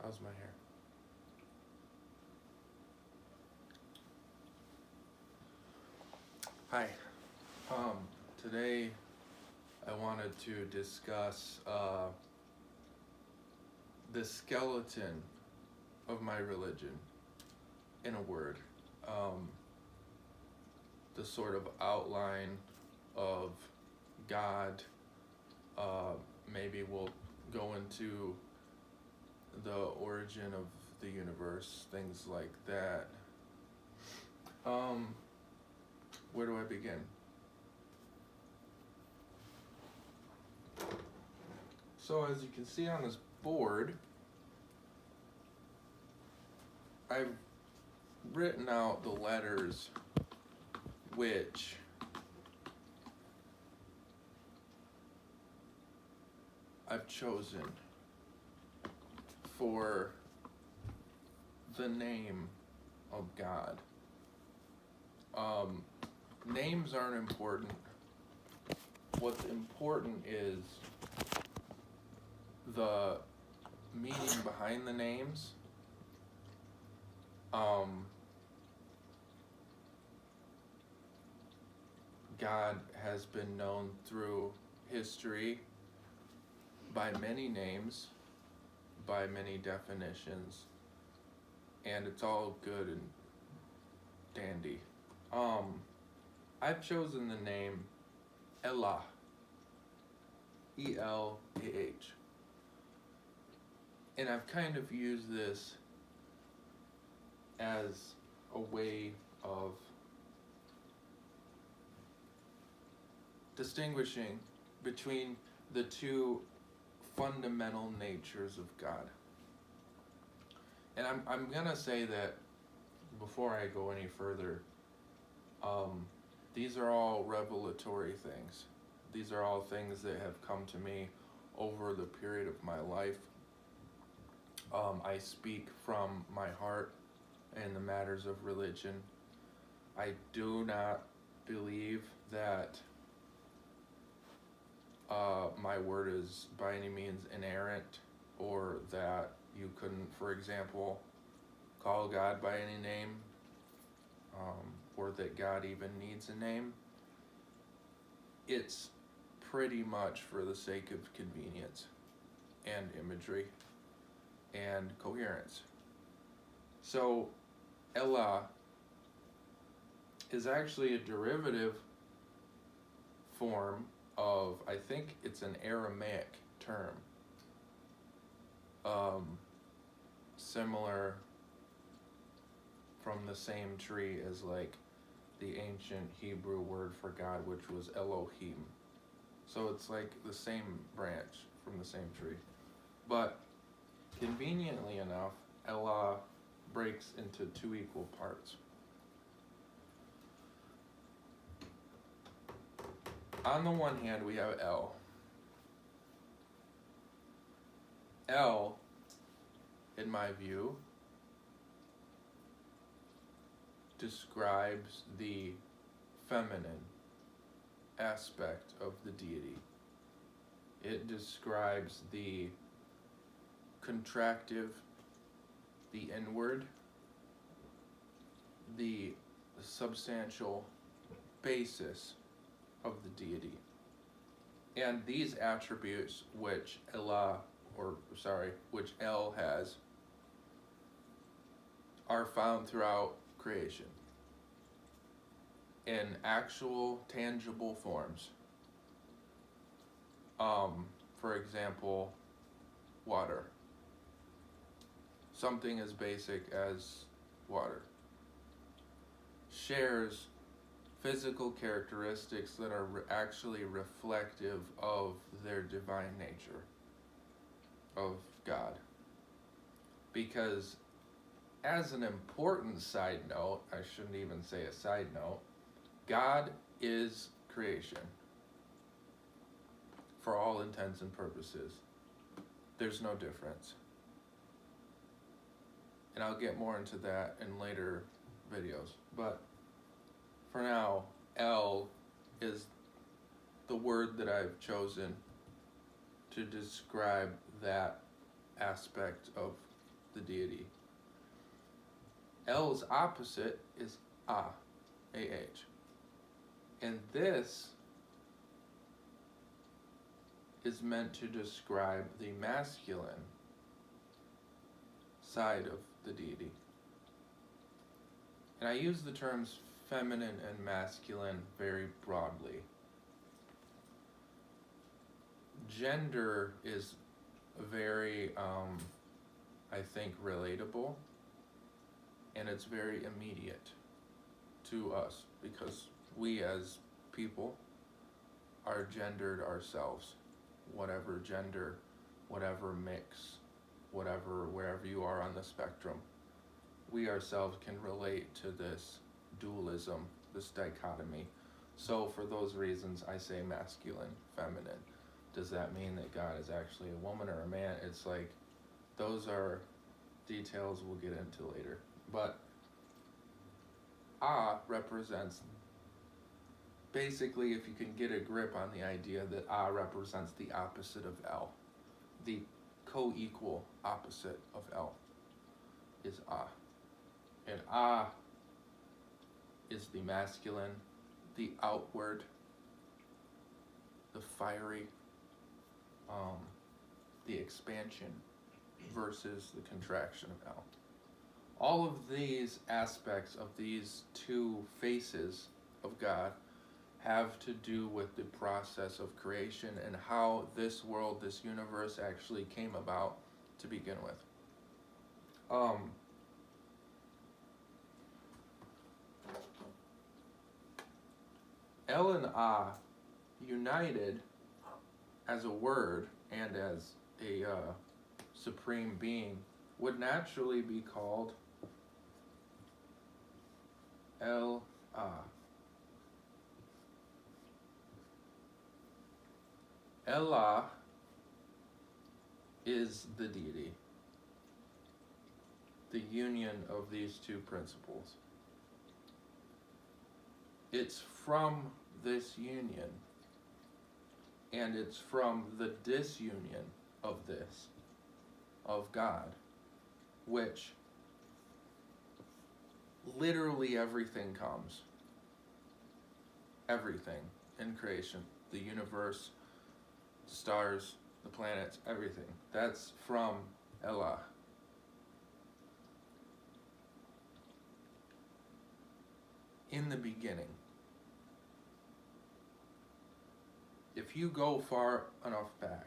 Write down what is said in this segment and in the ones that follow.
How's my hair? Hi. Today I wanted to discuss the skeleton of my religion in a word. Um, the sort of outline of God. Maybe we'll go into the origin of the universe, things like that. Um, where do I begin? So as you can see on this board, I've written out the letters which I've chosen for the name of God. Names aren't important. What's important is the meaning behind the names. God has been known through history by many names, by many definitions, and it's all good and dandy. I've chosen the name Elah, E-L-A-H, and I've kind of used this as a way of distinguishing between the two fundamental natures of God. And I'm gonna say that before I go any further, these are all revelatory things. These are all things that have come to me over the period of my life. I speak from my heart in the matters of religion. I do not believe that my word is by any means inerrant, or that you couldn't, for example, call God by any name, or that God even needs a name. It's pretty much for the sake of convenience and imagery and coherence. So Elah is actually a derivative form of, I think it's an Aramaic term, similar from the same tree as like the ancient Hebrew word for God, which was Elohim. So it's like the same branch from the same tree. But conveniently enough, Elah breaks into two equal parts. On the one hand, we have El. El, in my view, describes the feminine aspect of the deity. It describes the contractive, the inward, the substantial basis of the deity. And these attributes which which El has, are found throughout creation in actual tangible forms. For example, water. Something as basic as water shares physical characteristics that are actually reflective of their divine nature, of God. Because, as an important side note, I shouldn't even say a side note, God is creation for all intents and purposes. There's no difference. And I'll get more into that in later videos. But for now, El is the word that I've chosen to describe that aspect of the deity. El's opposite is Ah, A-H. And this is meant to describe the masculine side of the deity. And I use the terms feminine and masculine very broadly. Gender is very, I think, relatable, and it's very immediate to us because we as people are gendered ourselves. Whatever gender, whatever mix, wherever you are on the spectrum, we ourselves can relate to this dualism, this dichotomy. So for those reasons, I say masculine, feminine. Does that mean that God is actually a woman or a man? It's like, those are details we'll get into later. But Ah represents, basically, if you can get a grip on the idea that Ah represents the opposite of El, the co-equal opposite of El is Ah. And Ah is the masculine, the outward, the fiery, the expansion versus the contraction of El. All of these aspects of these two faces of God have to do with the process of creation and how this world, this universe actually came about to begin with. El and Ah united as a word and as a supreme being would naturally be called El Ah. Allah is the deity, the union of these two principles. It's from this union, and it's from the disunion of this, of God, which literally everything comes. Everything in creation, the universe, stars, the planets, everything. That's from Allah. In the beginning. If you go far enough back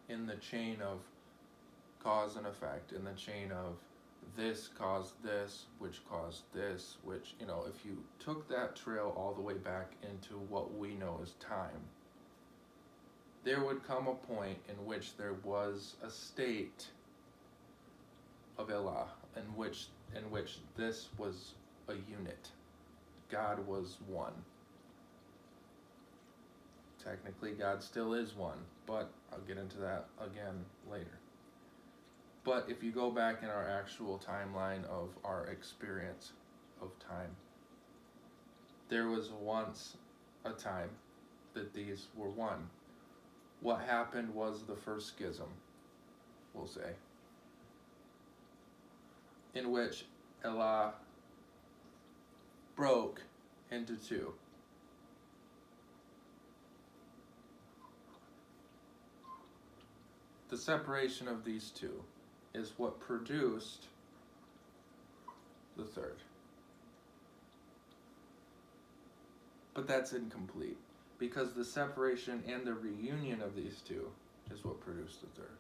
in the chain of cause and effect, in the chain of this caused this, which caused this, which, if you took that trail all the way back into what we know as time, there would come a point in which there was a state of Allah in which this was a unit. God was one. Technically, God still is one, but I'll get into that again later. But if you go back in our actual timeline of our experience of time, there was once a time that these were one. What happened was the first schism, we'll say, in which Allah broke into two. The separation of these two is what produced the third. But that's incomplete, because the separation and the reunion of these two is what produced the third.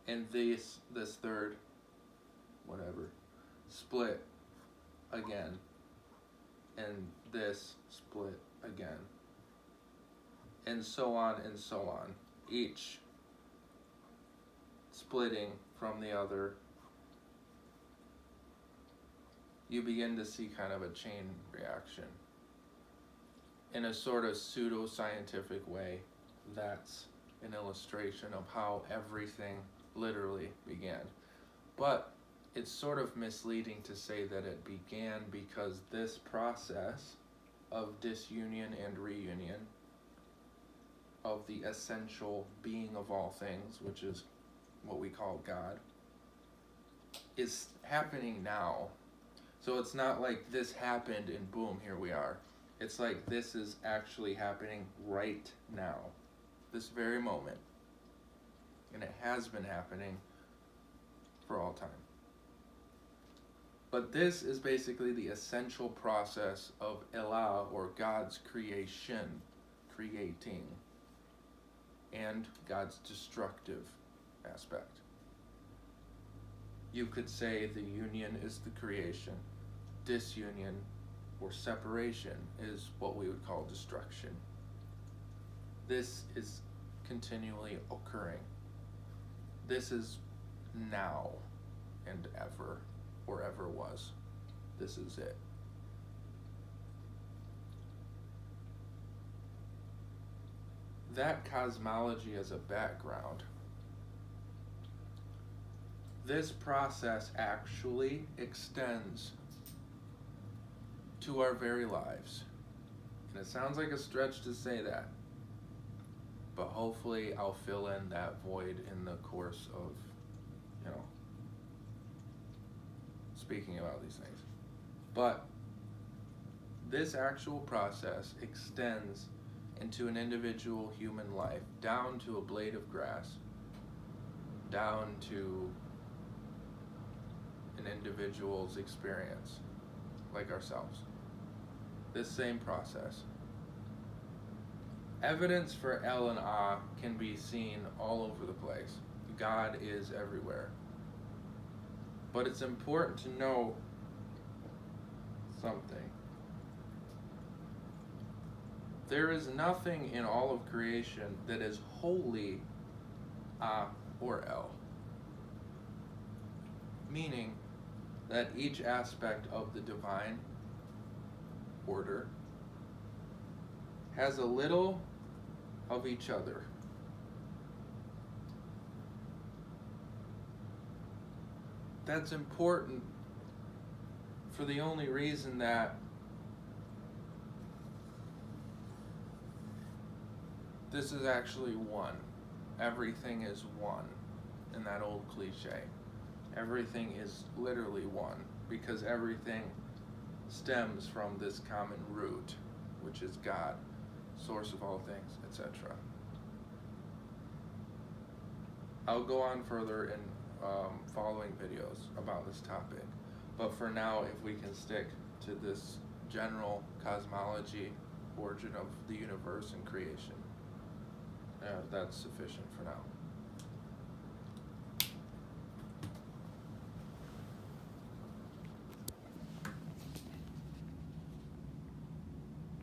And this third, whatever, split again, and this split again, and so on and so on, each splitting from the other. You begin to see kind of a chain reaction. In a sort of pseudo-scientific way, that's an illustration of how everything literally began. But it's sort of misleading to say that it began, because this process of disunion and reunion of the essential being of all things, which is what we call God, is happening now. So it's not like this happened and boom, here we are. It's like this is actually happening right now, this very moment. And it has been happening for all time. But this is basically the essential process of Elah, or God's creation, creating, and God's destructive aspect. You could say the union is the creation, disunion or separation is what we would call destruction. This is continually occurring. This is now and ever, or ever was. This is it. That cosmology as a background. This process actually extends to our very lives. And it sounds like a stretch to say that, but hopefully I'll fill in that void in the course of, speaking about these things. But this actual process extends into an individual human life, down to a blade of grass, down to an individual's experience, like ourselves. This same process. Evidence for El and Ah can be seen all over the place. God is everywhere. But it's important to know something. There is nothing in all of creation that is wholly Ah or El. Meaning that each aspect of the divine order has a little of each other. That's important for the only reason that this is actually one. Everything is one, in that old cliche. Everything is literally one, because everything stems from this common root, which is God, source of all things, etc. I'll go on further in following videos about this topic, but for now, if we can stick to this general cosmology, origin of the universe and creation, that's sufficient for now.